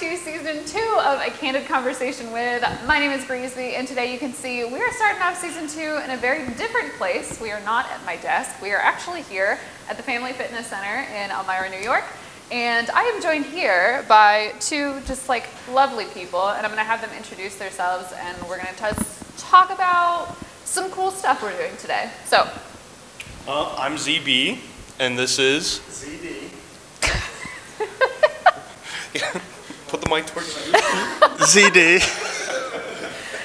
to season 2 of A Candid Conversation with. My name is Breezy, and today you can see we are starting off season 2 in a very different place. We are not at my desk. We are actually here at the Family Fitness Center in Elmira, New York. And I am joined here by two just like lovely people, and I'm going to have them introduce themselves, and we're going to talk about some cool stuff we're doing today. So, I'm ZB, and this is ZD. Put the mic towards you. ZD.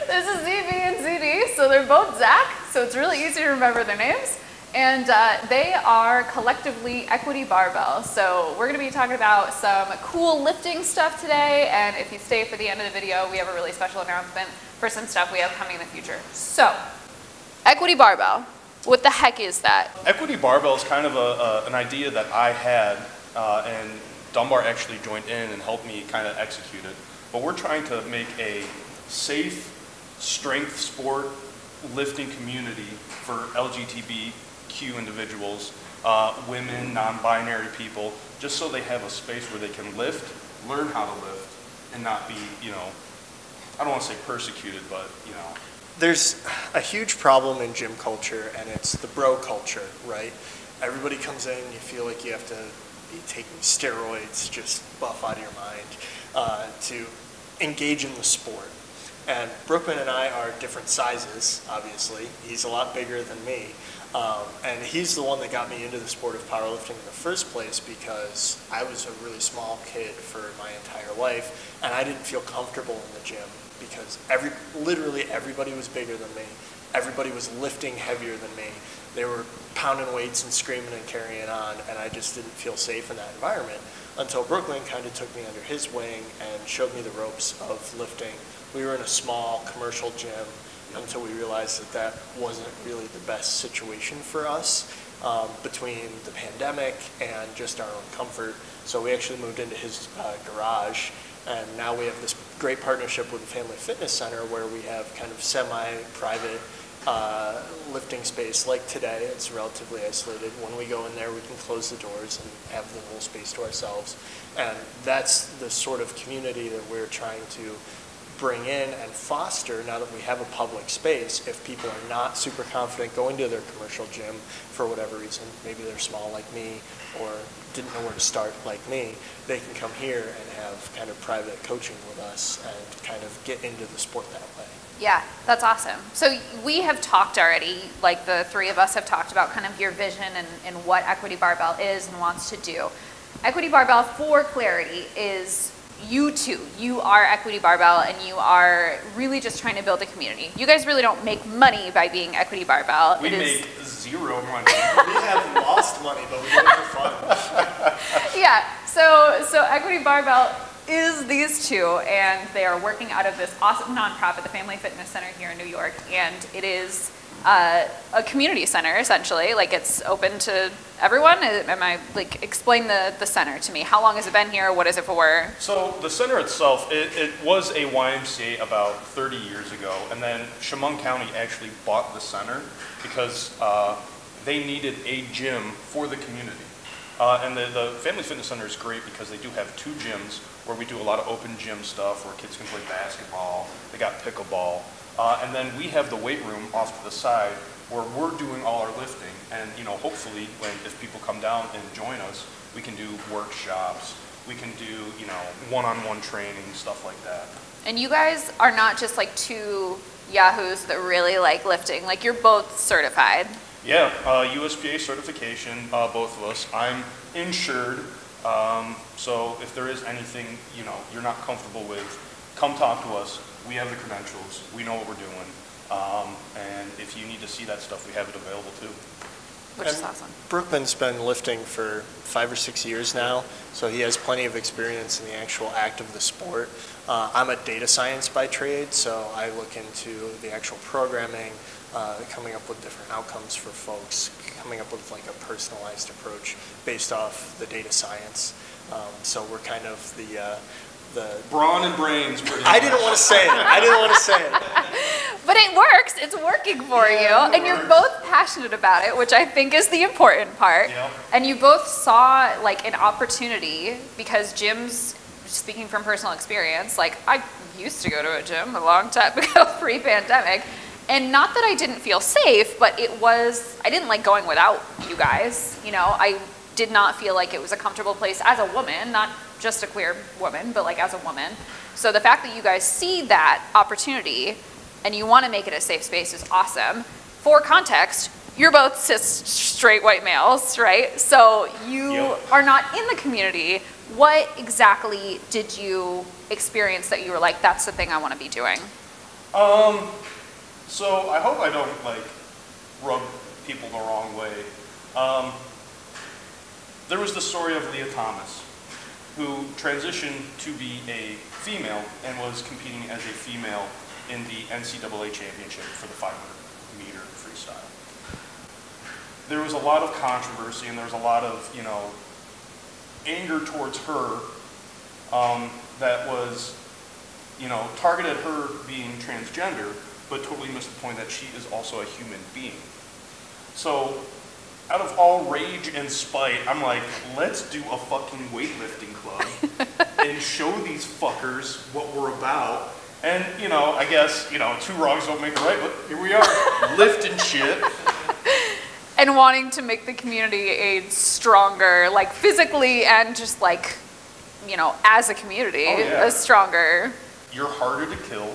This is ZB and ZD, so they're both Zach, so it's really easy to remember their names. And they are collectively Equity Barbell. So we're going to be talking about some cool lifting stuff today, and if you stay for the end of the video, we have a really special announcement for some stuff we have coming in the future. So, Equity Barbell, what the heck is that? Equity Barbell is kind of an idea that I had, and Dunbar actually joined in and helped me kind of execute it. But we're trying to make a safe strength sport lifting community for LGBTQ individuals, women, non-binary people, just so they have a space where they can lift, learn how to lift, and not be, I don't want to say persecuted, but, There's a huge problem in gym culture, and it's the bro culture, right? Everybody comes in, you feel like you have to be taking steroids, just buff out of your mind, to engage in the sport. And Brookman and I are different sizes, obviously. He's a lot bigger than me. And he's the one that got me into the sport of powerlifting in the first place, because I was a really small kid for my entire life, and I didn't feel comfortable in the gym because literally everybody was bigger than me. Everybody was lifting heavier than me. They were pounding weights and screaming and carrying on, and I just didn't feel safe in that environment until Brooklyn kind of took me under his wing and showed me the ropes of lifting. We were in a small commercial gym until we realized that that wasn't really the best situation for us between the pandemic and just our own comfort. So we actually moved into his garage, and now we have this great partnership with the Family Fitness Center where we have kind of semi-private lifting space. Like today, it's relatively isolated. When we go in there, we can close the doors and have the whole space to ourselves. And that's the sort of community that we're trying to bring in and foster now that we have a public space. If people are not super confident going to their commercial gym for whatever reason, maybe they're small like me or didn't know where to start like me, they can come here and have kind of private coaching with us and kind of get into the sport that way. Yeah, that's awesome. So we have talked already, like the three of us have talked about kind of your vision and what Equity Barbell is and wants to do. Equity Barbell, for clarity, is you two. You are Equity Barbell, and you are really just trying to build a community. You guys really don't make money by being Equity Barbell. we make zero money. We have lost money, but we do it for fun. Yeah, so Equity Barbell is these two, and they are working out of this awesome nonprofit, the Family Fitness Center here in New York, and it is a community center, essentially. Like, it's open to everyone. Explain the center to me. How long has it been here? What is it for? So the center itself, it was a YMCA about 30 years ago, and then Chemung County actually bought the center because they needed a gym for the community. And the Family Fitness Center is great because they do have 2 gyms where we do a lot of open gym stuff where kids can play basketball. They got pickleball. And then we have the weight room off to the side where we're doing all our lifting. And hopefully if people come down and join us, we can do workshops. We can do, one-on-one training, stuff like that. And you guys are not just like 2 yahoos that really like lifting. Like, you're both certified. Yeah, USPA certification, both of us. I'm insured, so if there is anything, you're not comfortable with, come talk to us. We have the credentials. We know what we're doing. And if you need to see that stuff, we have it available too. Which is awesome. Brookman's been lifting for 5 or 6 years now, so he has plenty of experience in the actual act of the sport. I'm a data science by trade, so I look into the actual programming, coming up with different outcomes for folks, coming up with like a personalized approach based off the data science. So we're kind of the brawn and brains. I didn't want to say it. But it works. It's working for you. And you're both passionate about it, which I think is the important part. Yep. And you both saw like an opportunity because gyms speaking from personal experience, like I used to go to a gym a long time ago, pre-pandemic, and not that I didn't feel safe, but I didn't like going without you guys. You know, I did not feel like it was a comfortable place as a woman, not just a queer woman, but like as a woman. So the fact that you guys see that opportunity and you want to make it a safe space is awesome. For context, you're both cis, straight white males, right? So you are not in the community. What exactly did you experience that you were like, that's the thing I want to be doing? So I hope I don't like rub people the wrong way. There was the story of Leah Thomas, who transitioned to be a female and was competing as a female in the NCAA championship for the 500-meter freestyle. There was a lot of controversy and there was a lot of, you know, anger towards her that was, you know, targeted her being transgender, but totally missed the point that she is also a human being. So, out of all rage and spite, I'm like, let's do a fucking weightlifting club and show these fuckers what we're about. And, you know, I guess, you know, two wrongs don't make a right, but here we are, lifting shit. And wanting to make the community aid stronger, like physically and just like, you know, as a community, a stronger. You're harder to kill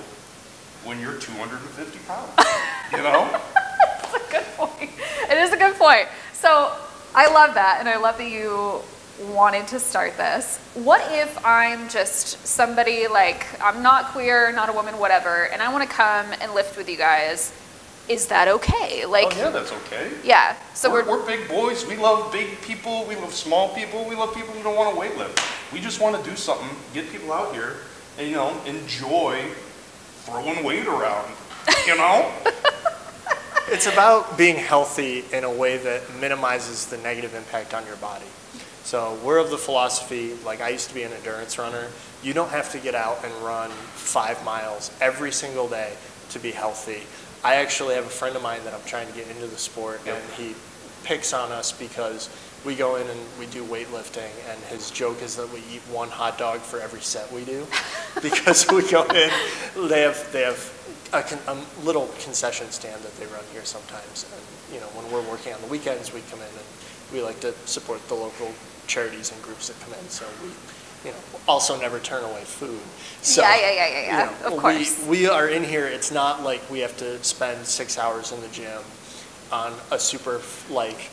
when you're 250 pounds, you know? That's a good point. It is a good point. So I love that, and I love that you wanted to start this. What if I'm just somebody like, I'm not queer, not a woman, whatever, and I want to come and lift with you guys? Is that okay? Like, oh yeah, that's okay. Yeah. So we're big boys. We love big people. We love small people. We love people who don't want to weightlift. We just want to do something, get people out here, and, you know, enjoy throwing weight around, you know? It's about being healthy in a way that minimizes the negative impact on your body. So we're of the philosophy, like I used to be an endurance runner, you don't have to get out and run 5 miles every single day to be healthy. I actually have a friend of mine that I'm trying to get into the sport, and he picks on us because we go in and we do weightlifting, and his joke is that we eat 1 hot dog for every set we do, because we go in, they have a little concession stand that they run here sometimes, and you know, when we're working on the weekends, we come in and we like to support the local charities and groups that come in, so we, you know, also never turn away food. So, yeah. You know, of course. We are in here, it's not like we have to spend 6 hours in the gym on a super, like,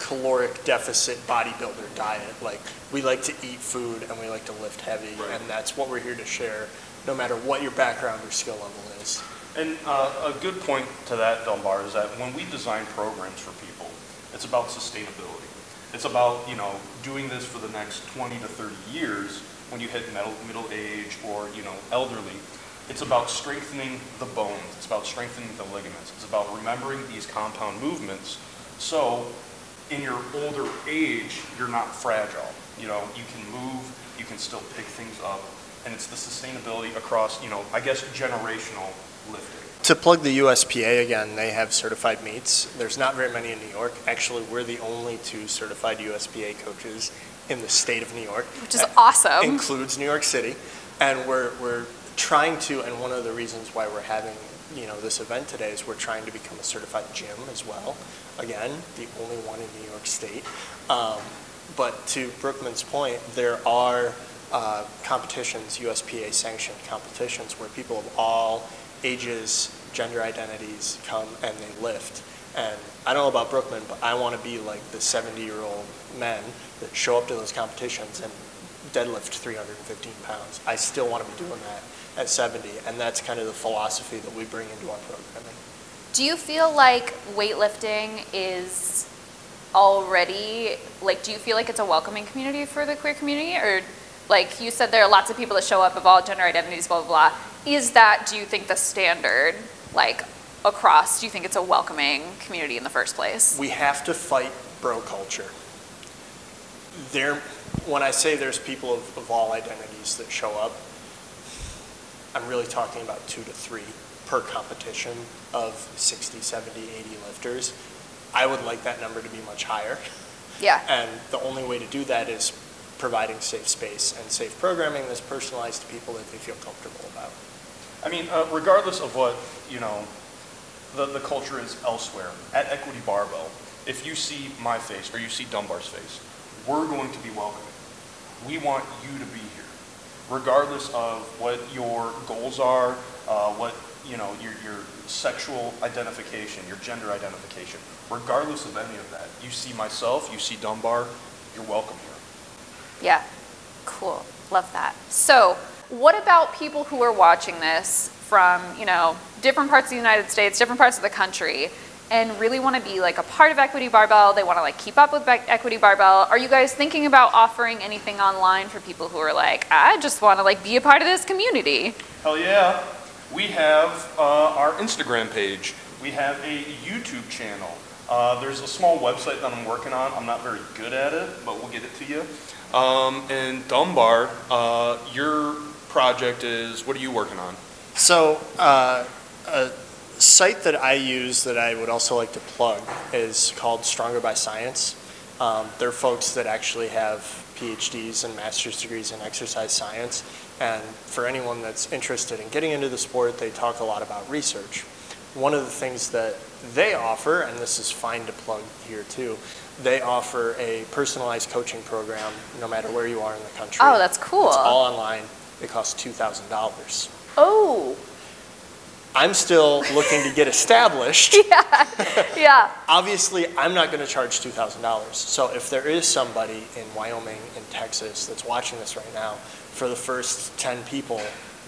caloric deficit bodybuilder diet. Like, we like to eat food and we like to lift heavy, and that's what we're here to share, no matter what your background or skill level is. And a good point to that, Dunbar, is that when we design programs for people, it's about sustainability. It's about, you know, doing this for the next 20 to 30 years when you hit middle age or, you know, elderly. It's about strengthening the bones. It's about strengthening the ligaments. It's about remembering these compound movements so in your older age, you're not fragile. You know, you can move, you can still pick things up, and it's the sustainability across, you know, I guess generational lifting. To plug the USPA again, they have certified meets. There's not very many in New York. Actually, we're the only 2 certified USPA coaches in the state of New York. Which is awesome. Includes New York City. And we're trying to, and one of the reasons why we're having, you know, this event today is we're trying to become a certified gym as well. Again, the only one in New York State. But to Brookman's point, there are competitions, USPA sanctioned competitions, where people of all ages, gender identities come and they lift. And I don't know about Brookman, but I want to be like the 70-year-old men that show up to those competitions and deadlift 315 pounds. I still want to be doing that at 70, and that's kind of the philosophy that we bring into our programming. Do you feel like weightlifting is already, like, do you feel like it's a welcoming community for the queer community? Or, like you said, there are lots of people that show up of all gender identities, blah, blah, blah. Is that, do you think, the standard, like, across? Do you think it's a welcoming community in the first place? We have to fight bro culture. When I say there's people of all identities that show up, I'm really talking about 2 to 3 per competition of 60, 70, 80 lifters. I would like that number to be much higher. Yeah. And the only way to do that is providing safe space and safe programming that's personalized to people that they feel comfortable about. I mean, regardless of what, you know, the culture is elsewhere, at Equity Barbell, if you see my face or you see Dunbar's face, we're going to be welcoming. We want you to be here, regardless of what your goals are, what, you know, your sexual identification, your gender identification. Regardless of any of that, you see myself, you see Dunbar, you're welcome here. Yeah, cool, love that. So what about people who are watching this from, you know, different parts of the United States, different parts of the country, and really want to be like a part of Equity Barbell? They want to like keep up with Equity Barbell. Are you guys thinking about offering anything online for people who are like, I just want to like be a part of this community? Hell yeah. We have our Instagram page. We have a YouTube channel. There's a small website that I'm working on. I'm not very good at it, but we'll get it to you. And Dunbar, your project is, what are you working on? So a site that I use that I would also like to plug is called Stronger by Science. They're folks that actually have PhDs and master's degrees in exercise science. And for anyone that's interested in getting into the sport, they talk a lot about research. One of the things that they offer, and this is fine to plug here too, they offer a personalized coaching program no matter where you are in the country. Oh, that's cool. It's all online. It costs $2,000. Oh. I'm still looking to get established. Yeah, yeah. Obviously, I'm not going to charge $2,000. So if there is somebody in Wyoming, in Texas, that's watching this right now, for the first 10 people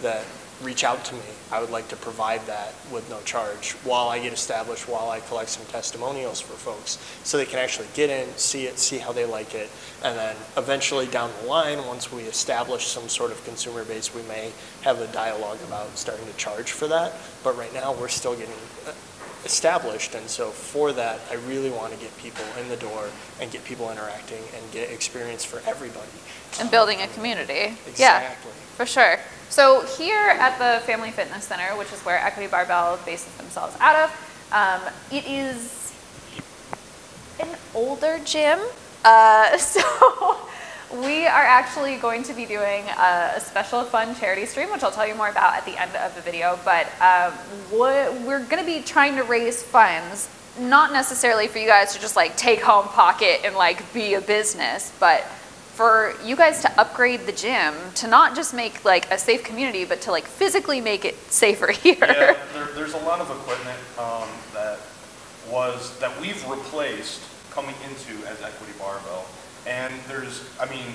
that reach out to me, I would like to provide that with no charge while I get established, while I collect some testimonials for folks so they can actually get in, see it, see how they like it, and then eventually down the line, once we establish some sort of consumer base, we may have a dialogue about starting to charge for that. But right now, we're still getting established, and so for that, I really want to get people in the door and get people interacting and get experience for everybody. And building a community. Exactly. Yeah, for sure. So here at the Family Fitness Center, which is where Equity Barbell bases themselves out of, it is an older gym. So we are actually going to be doing a special fun charity stream, which I'll tell you more about at the end of the video. But we're going to be trying to raise funds, not necessarily for you guys to just like take home pocket and like be a business, but for you guys to upgrade the gym to not just make like a safe community, but to like physically make it safer here. Yeah, there's a lot of equipment that we've replaced coming into as Equity Barbell. And there's, I mean,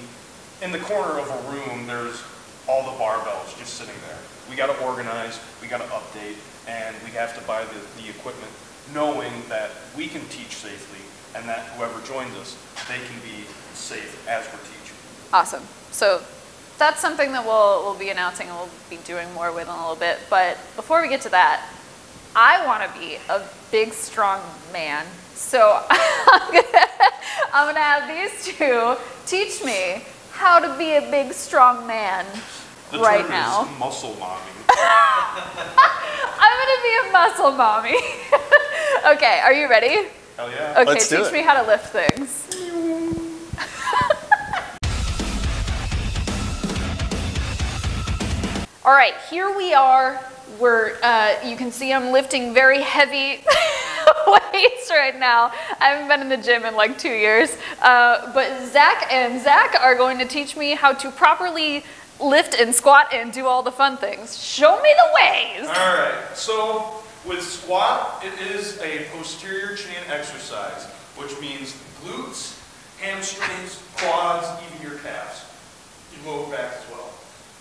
in the corner of a room, there's all the barbells just sitting there. We got to organize, we got to update, and we have to buy the equipment knowing that we can teach safely and that whoever joins us, they can be safe as we're teaching. Awesome. So that's something that we'll be announcing and we'll be doing more with in a little bit. But before we get to that, I want to be a big, strong man. So I'm gonna have these two teach me how to be a big, strong man right now. The term is muscle mommy. I'm gonna be a muscle mommy. Okay, are you ready? Hell yeah. Okay, Let's do teach it. me how to lift things. All right, here we are. You can see I'm lifting very heavy weights right now. I haven't been in the gym in like 2 years. But Zach are going to teach me how to properly lift and squat and do all the fun things. Show me the ways. All right, so with squat, it is a posterior chain exercise, which means glutes, hamstrings, quads, even your calves. You move back as well.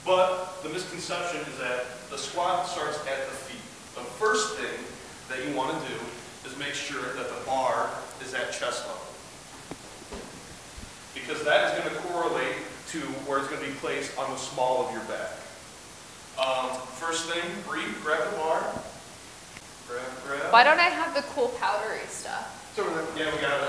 But the misconception is that the squat starts at the feet. The first thing that you want to do is make sure that the bar is at chest level. Because that is going to correlate to where it's going to be placed on the small of your back. First thing, breathe, grab the bar. Grab. Why don't I have the cool powdery stuff? It's over there. Yeah, we got it.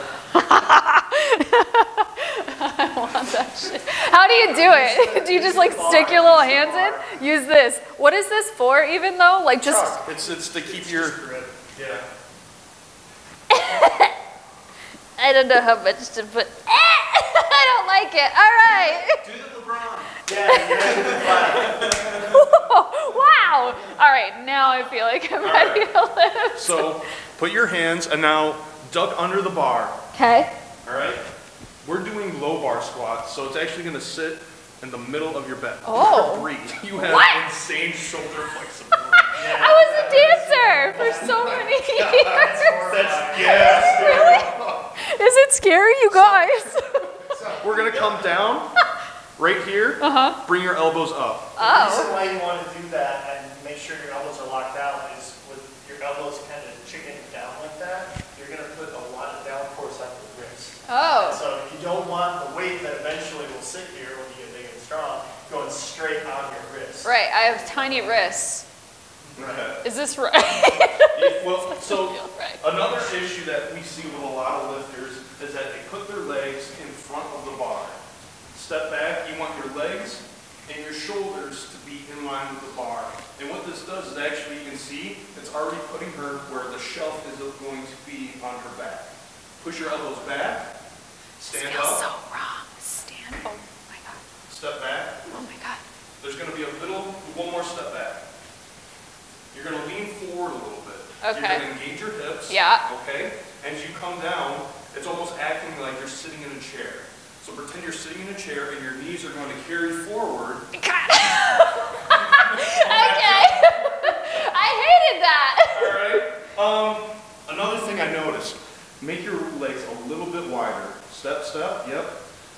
I want that shit. How do you do it? Do you just like stick your little hands in? Use this. What is this for even though? Like just... Chuck, it's to keep your... Yeah. I don't know how much to put. I don't like it. All right. Do the LeBron. Yeah. Wow. All right, now I feel like I'm ready to lift. So put your hands and now duck under the bar. Okay. All right? We're doing low bar squats, so it's actually going to sit in the middle of your bed. Oh. Breathe. You have What? insane shoulder flexibility. I was a dancer for so many years. That's gas. Really? Is it scary, you guys? We're going to come down right here. Bring your elbows up. The reason why you want to do that and make sure your elbows are locked out is with your elbows kind of chickening down like that, you're going to put a lot of downforce on your wrist. Oh. So you don't want the weight that eventually will sit here when you get big and strong going straight on your wrist. Right, I have tiny wrists. Okay. Is this right? Well, so Feel right. another issue that we see with a lot of lifters is that they put their legs in front of the bar. Step back, you want your legs and your shoulders to be in line with the bar. And what this does is actually, you can see, it's already putting her where the shelf is going to be on her back. Push your elbows back, stand Feels so up, wrong. Stand. Oh my god. step back. Oh my god. There's going to be one more step back. You're going to lean forward a little bit. Okay. You're going to engage your hips. Yeah. Okay? And as you come down, it's almost acting like you're sitting in a chair. So pretend you're sitting in a chair and your knees are going to carry forward. God. Okay. I hated that. All right? Another thing I noticed, make your legs a little bit wider. Step, step, yep.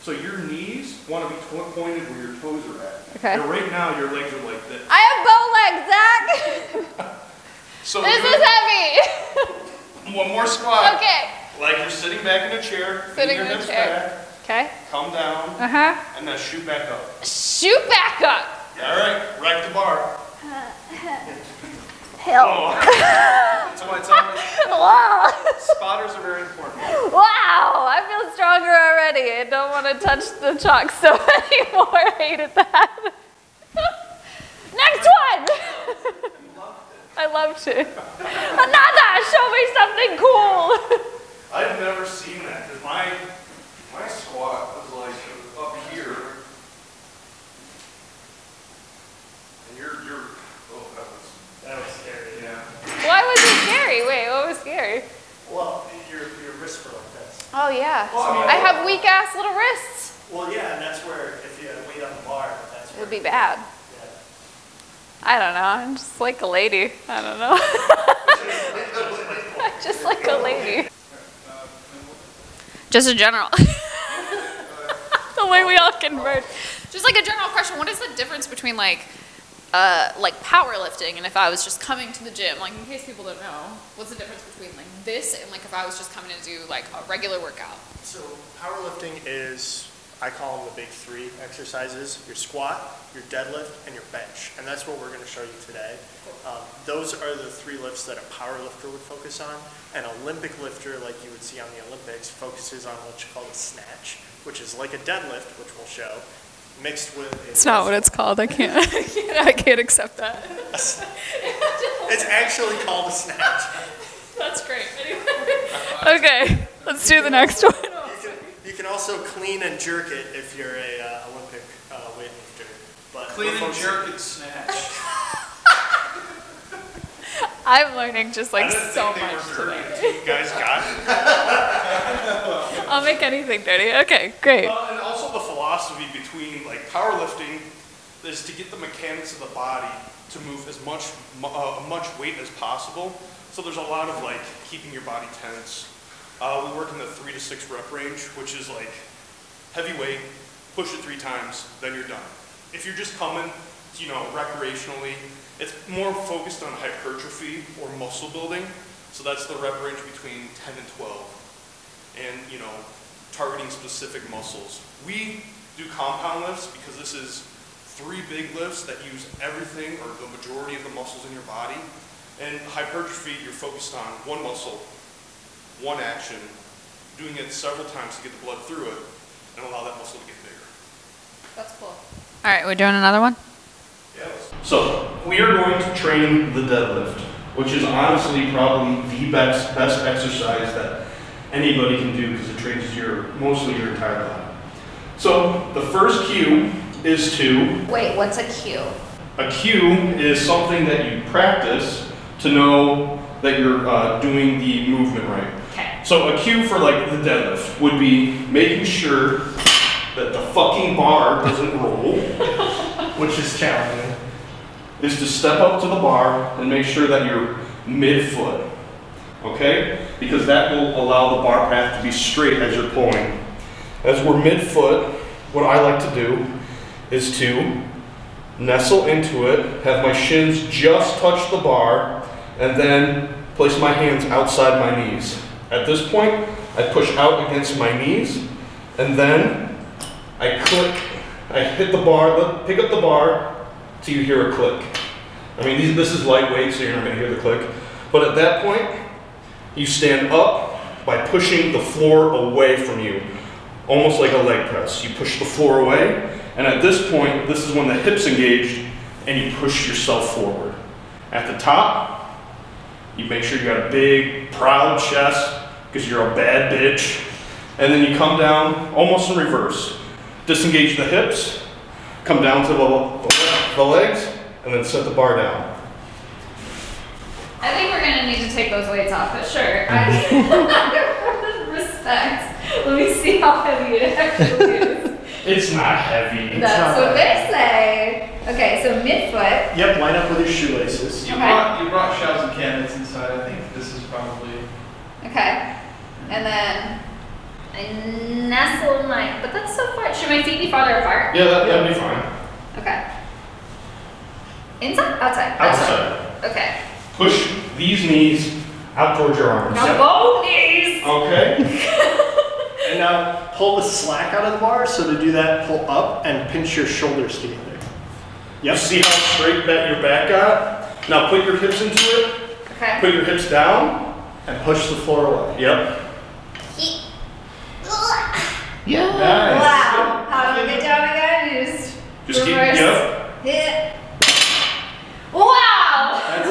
So your knees want to be pointed where your toes are at. Okay. And right now, your legs are like this. I have bow legs, Zach. So This is heavy. one more squat. Okay. Like you're sitting back in a chair, Sitting your in a hips chair. back, Okay. come down, and then shoot back up. Shoot back up. All right, rack the bar. Hell. Oh. Somebody tell me. Wow. Spotters are very important. Wow. I feel stronger already. I don't want to touch the chalk stone anymore. I hated that. Next one. I loved it. Another. Show me something cool. I've never seen that because my squat was like up here, and you're oh That was scary. yeah. Why was it scary? Wait, what was scary? Well, your wrists were like this. Oh yeah. Well, I mean- I have weak ass little wrists. Well, yeah, and that's where if you had weight on the bar, that's It where would be bad. Yeah. I don't know. I'm just like a lady. I don't know. I'm just like a lady. Just a general. The way we all converge. Just like a general question. What is the difference between like powerlifting and if I was just coming to the gym? Like in case people don't know, what's the difference between like this and like if I was just coming to do like a regular workout? So powerlifting is, I call them the big three exercises: your squat, your deadlift, and your bench. And that's what we're going to show you today. Those are the three lifts that a power lifter would focus on. An Olympic lifter, like you would see on the Olympics, focuses on what you call a snatch, which is like a deadlift, which we'll show, mixed with a It's not what it's called. I can't. I can't accept that. It's actually called a snatch. That's great. Anyway. Okay, let's do the next one. You can also clean and jerk it if you're a Olympic weightlifter. But Clean and jerk and snatch. I'm learning just like I didn't so think they much were today. dirty. You guys got it. I'll make anything dirty. Okay, great. And also the philosophy between like powerlifting is to get the mechanics of the body to move as much weight as possible. So there's a lot of like keeping your body tense. We work in the 3 to 6 rep range, which is like heavy weight, push it 3 times, then you're done. If you're just coming, recreationally, it's more focused on hypertrophy or muscle building. So that's the rep range between 10 and 12. And, targeting specific muscles. We do compound lifts because this is 3 big lifts that use everything or the majority of the muscles in your body. And hypertrophy, you're focused on one muscle, one action, doing it several times to get the blood through it and allow that muscle to get bigger. That's cool. All right, we're doing another one? Yes. So we are going to train the deadlift, which is honestly probably the best exercise that anybody can do because it trains mostly your entire body. So the first cue is to, Wait, what's a cue? a cue is something that you practice to know that you're doing the movement right. Okay. So a cue for like the deadlift would be making sure that the fucking bar doesn't roll, Which is challenging. is to step up to the bar and make sure that you're mid-foot, okay? Because that will allow the bar path to be straight as you're pulling. As we're mid-foot, what I like to do is to nestle into it, have my shins just touch the bar, and then place my hands outside my knees. At this point, I push out against my knees, and then I click, I hit the bar, pick up the bar, till you hear a click. I mean, this is lightweight, so you're not gonna hear the click. But at that point, you stand up by pushing the floor away from you, almost like a leg press. You push the floor away, and at this point, this is when the hips engaged, and you push yourself forward. At the top, you make sure you got a big, proud chest, because you're a bad bitch. And then you come down, almost in reverse. Disengage the hips, come down to the legs, and then set the bar down. I think we're gonna need to take those weights off, but sure. Respect. Let me see how heavy it actually is. It's not heavy. That's what they say. Okay, so midfoot. Yep, line up with your shoelaces. You Okay. brought shelves and cabinets inside. I think this is probably. Okay. And then I nestle my, but that's so far. Should my feet be farther apart? Yeah, that'd be fine. Okay. Inside? Outside? Outside. Okay. Push these knees out towards your arms. Now both knees! Okay. And now pull the slack out of the bar. So to do that, pull up and pinch your shoulders together. You see how straight that your back got? Now put your hips into it. Okay. Put your hips down. And push the floor away. Yep. Yeah. Nice. Wow. How do we get down again? You Just keep, reverse. yep. Hit. Wow! That's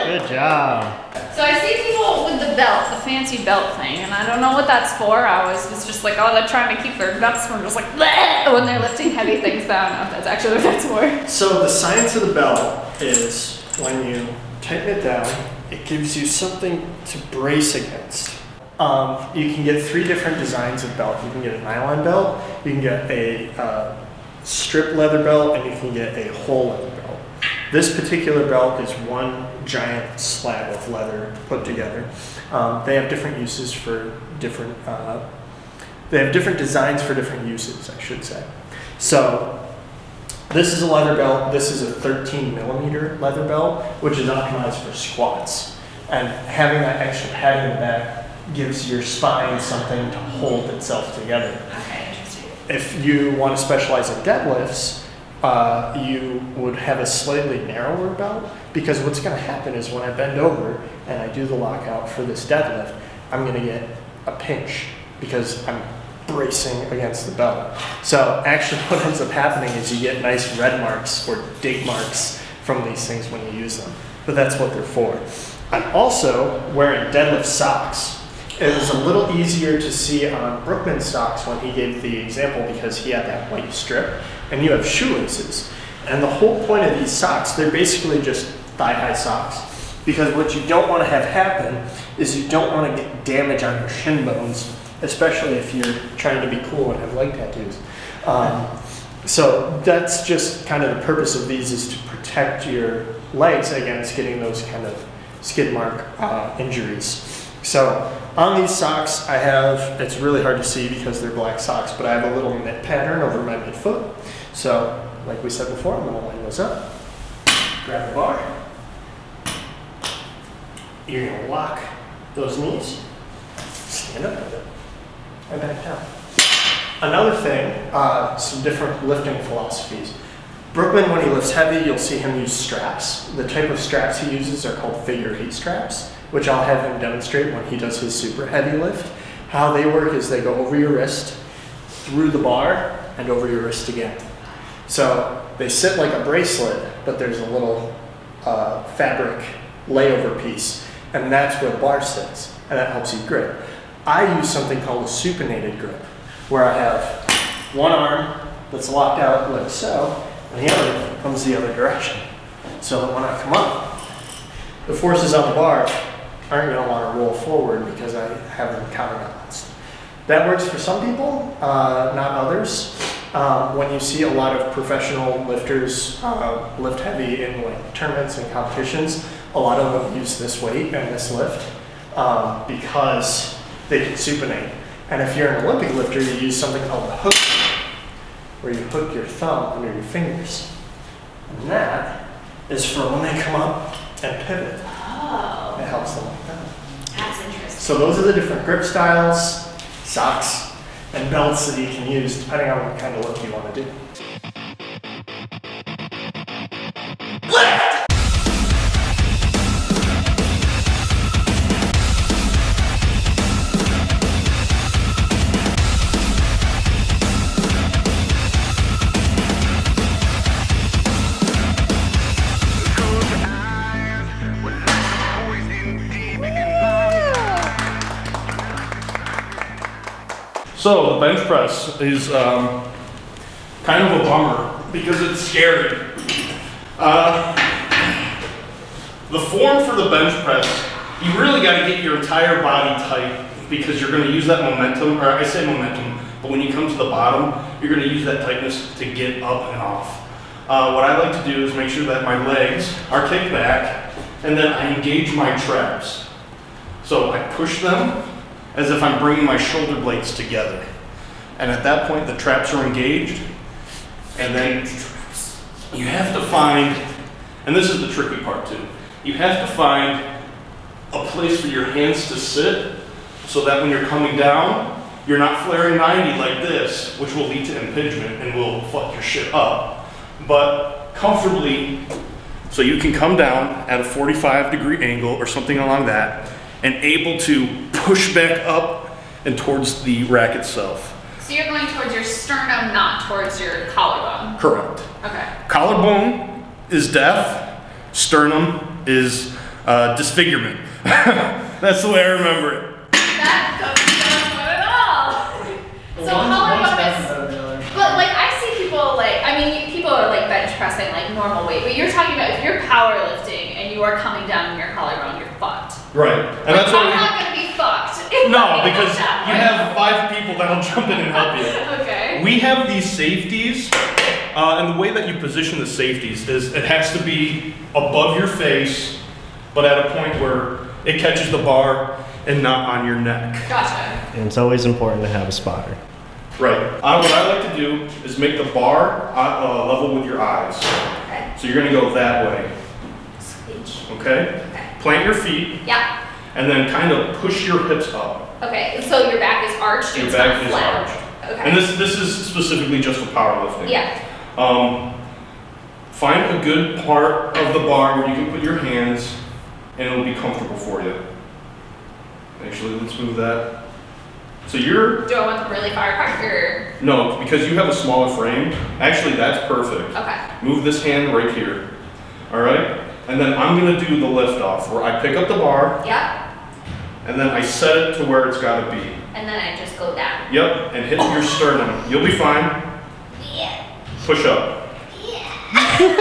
Good job. So I see people with the belt, the fancy belt thing, and I don't know what that's for. I was just like, oh, they're trying to keep their guts from just like bleh, when they're lifting heavy things. But I don't know if that's actually what that's for. So the science of the belt is when you tighten it down, it gives you something to brace against. You can get 3 different designs of belt. You can get a nylon belt, you can get a strip leather belt, and you can get a whole leather belt. This particular belt is one giant slab of leather put together. They have different uses for different, they have different designs for different uses, I should say. So this is a leather belt. This is a 13mm leather belt, which is optimized for squats. And having that extra padding in the back gives your spine something to hold itself together. Okay, interesting. If you want to specialize in deadlifts, you would have a slightly narrower belt, because what's going to happen is when I bend over and I do the lockout for this deadlift, I'm going to get a pinch because I'm bracing against the belt. So actually what ends up happening is you get nice red marks or dig marks from these things when you use them. But that's what they're for. I'm also wearing deadlift socks. It was a little easier to see on Brookman's socks when he gave the example because he had that white strip, and you have shoelaces. And the whole point of these socks, they're basically just thigh-high socks, because what you don't want to have happen is you don't want to get damage on your shin bones, especially if you're trying to be cool and have leg tattoos. So that's just kind of the purpose of these, is to protect your legs against getting those kind of skid mark injuries. So on these socks, I have, it's really hard to see because they're black socks, but I have a little mitt pattern over my midfoot. So like we said before, I'm going to line those up, grab the bar. You're going to lock those knees, stand up with it, and back down. Another thing, some different lifting philosophies. Brookman, when he lifts heavy, you'll see him use straps. The type of straps he uses are called figure 8 straps, which I'll have him demonstrate when he does his super heavy lift. How they work is they go over your wrist, through the bar, and over your wrist again. So they sit like a bracelet, but there's a little fabric layover piece, and that's where the bar sits, and that helps you grip. I use something called a supinated grip. where I have one arm that's locked out like so, and the other comes the other direction. So that when I come up, the forces on the bar aren't going to want to roll forward because I have them counterbalanced. That works for some people, not others. When you see a lot of professional lifters lift heavy in like tournaments and competitions, a lot of them use this weight and this lift because they can supinate. And if you're an Olympic lifter, you use something called the hook, where you hook your thumb under your fingers. And that is for when they come up and pivot. Oh. It helps them like that. That's interesting. So those are the different grip styles, socks, and belts that you can use depending on what kind of lift you want to do. So the bench press is kind of a bummer because it's scary. The form for the bench press, you really got to get your entire body tight because you're going to use that momentum, or I say momentum, but when you come to the bottom, you're going to use that tightness to get up and off. What I like to do is make sure that my legs are kicked back and then I engage my traps. So I push them as if I'm bringing my shoulder blades together. And at that point, the traps are engaged. And then you have to find, and this is the tricky part too, you have to find a place for your hands to sit so that when you're coming down, you're not flaring 90 like this, which will lead to impingement and will fuck your shit up. But comfortably, so you can come down at a 45-degree angle or something along that, and able to push back up and towards the rack itself. So you're going towards your sternum, not towards your collarbone? Correct. Okay. Collarbone is death, sternum is disfigurement. That's the way I remember it. That doesn't sound good at all. So collarbone is, but like I see people like, I mean people are like bench pressing like normal weight, but you're talking about if you're powerlifting and you are coming down in your collarbone, you're fucked. Right. And like, that's I'm not going to be fucked. No, because you have 5 people that'll jump in and help you. Okay. We have these safeties, and the way that you position the safeties is it has to be above your face, but at a point where it catches the bar and not on your neck. Gotcha. And it's always important to have a spotter. Right. What I like to do is make the bar level with your eyes. Okay. So you're going to go that way. Switch. Okay? Plant your feet. Yeah. And then kind of push your hips up. Okay. So your back is arched. Your it's back not is flat. arched. Okay. And this is specifically just for powerlifting. Yeah. Find a good part of the bar where you can put your hands and it'll be comfortable for you. Actually, let's move that. So you're... Do I want them really far apart or? No, because you have a smaller frame. Actually, that's perfect. Okay. Move this hand right here. All right? And then I'm going to do the lift off where I pick up the bar. Yep. And then I set it to where it's got to be. And then I just go down. Yep, and hit your sternum. You'll be fine. Yeah. Push up. And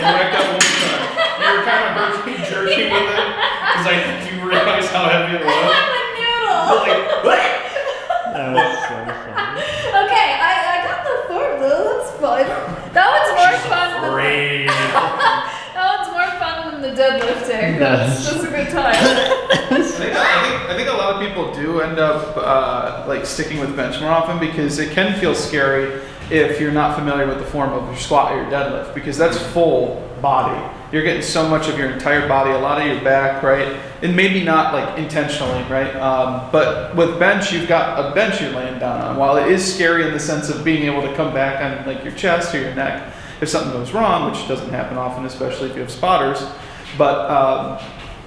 like that one time. You were kind of jerky with it because I think you realized how heavy it was. I'm a noodle. That was so funny. Okay, I got the form though. That's fun. That one's more fun than that one's more fun than the deadlifting. That's just a good time. I think a lot of people do end up like sticking with bench more often because it can feel scary if you're not familiar with the form of your squat or your deadlift, because that's full body. You're getting so much of your entire body, a lot of your back, right? And maybe not like intentionally, right? But with bench, you've got a bench you're laying down on. While it is scary in the sense of being able to come back on like your chest or your neck if something goes wrong, which doesn't happen often, especially if you have spotters. But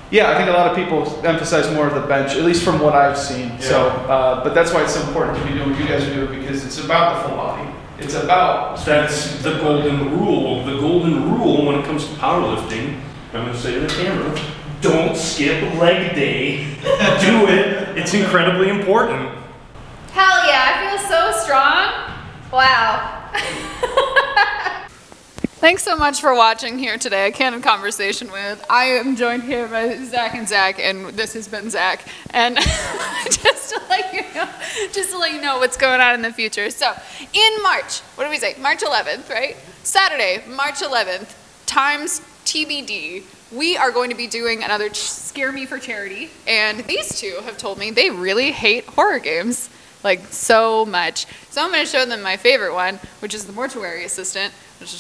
yeah, I think a lot of people emphasize more of the bench, at least from what I've seen. Yeah. So, but that's why it's so important to be doing what you guys are doing, because it's about the full body. It's about... That's the golden rule. The golden rule when it comes to powerlifting, I'm going to say to the camera, don't skip leg day. Do it. It's incredibly important. Have strong. Wow. Thanks so much for watching here today, a Candid Conversation with. I am joined here by Zach and Zach, and this has been Zach. And just to let you know what's going on in the future. So, in March, what do we say? March 11th, right? Saturday, March 11th, times TBD. We are going to be doing another Scare Me for Charity, and these two have told me they really hate horror games, like so much. So I'm going to show them my favorite one, which is the Mortuary Assistant.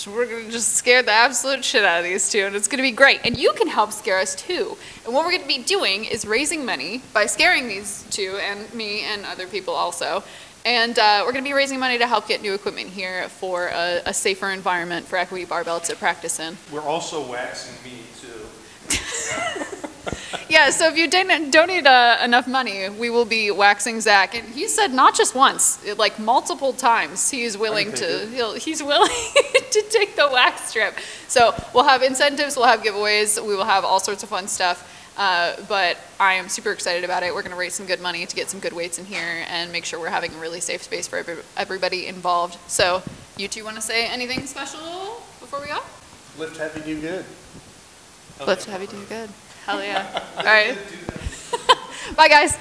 We're going to just scare the absolute shit out of these two, and it's going to be great. And you can help scare us too. And what we're going to be doing is raising money by scaring these two, and me and other people also. And we're going to be raising money to help get new equipment here for a safer environment for Equity Barbell to practice in. We're also waxing me too. Yeah, so if you donate enough money, we will be waxing Zach. And he said not just once, like multiple times, he's willing to take the wax strip. So we'll have incentives, we'll have giveaways, we will have all sorts of fun stuff. But I am super excited about it. We're going to raise some good money to get some good weights in here and make sure we're having a really safe space for everybody involved. So you two want to say anything special before we go? Lift heavy, do good. Lift heavy, do good. Hell yeah. All right. Bye, guys.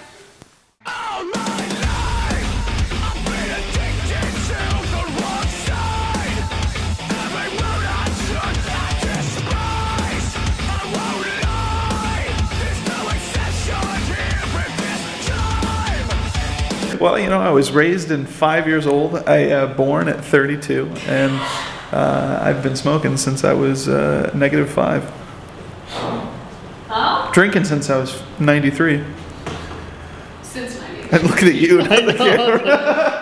Well, you know, I was raised in 5 years old. I born at 32, and I've been smoking since I was -5. Huh? Drinking since I was 93. Since 93. And look at you, not the camera.